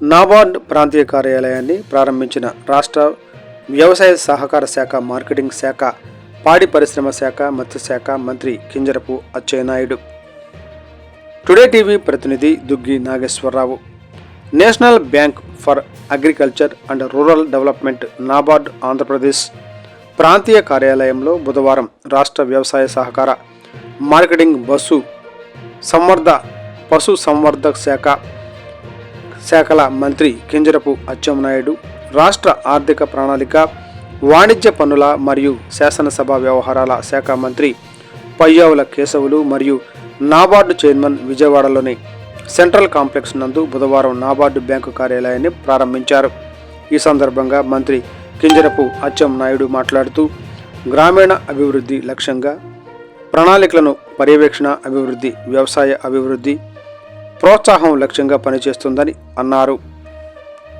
నాబార్డ్ ప్రాంతీయ కార్యాలయాన్ని ప్రారంభించిన రాష్ట్ర వ్యవసాయ సహకార శాఖ, మార్కెటింగ్ శాఖ, పాడి పరిశ్రమ శాఖ, మత్స్యశాఖ మంత్రి కింజరపు అచ్చెన్నాయుడు. టుడే టీవీ ప్రతినిధి Duggi Nageswara Rao. National bank for agriculture and rural development NABARD Andhra Pradesh ప్రాంతీయ కార్యాలయంలో బుధవారం రాష్ట్ర వ్యవసాయ సహకార, మార్కెటింగ్, పశు సంవర్ధక శాఖల మంత్రి కింజరపు అచ్చెన్నాయుడు, రాష్ట్ర ఆర్థిక ప్రణాళిక, వాణిజ్య పన్నుల మరియు శాసనసభ వ్యవహారాల శాఖ మంత్రి పయ్యావుల కేశవులు మరియు నాబార్డు చైర్మన్ విజయవాడలోని సెంట్రల్ కాంప్లెక్స్ నందు బుధవారం నాబార్డు బ్యాంకు కార్యాలయాన్ని ప్రారంభించారు. ఈ సందర్భంగా మంత్రి కింజరపు అచ్చెన్నాయుడు మాట్లాడుతూ, గ్రామీణ అభివృద్ధి లక్ష్యంగా ప్రణాళికలను పర్యవేక్షణ, అభివృద్ధి, వ్యవసాయ అభివృద్ధి ప్రోత్సాహం లక్ష్యంగా పనిచేస్తుందని అన్నారు.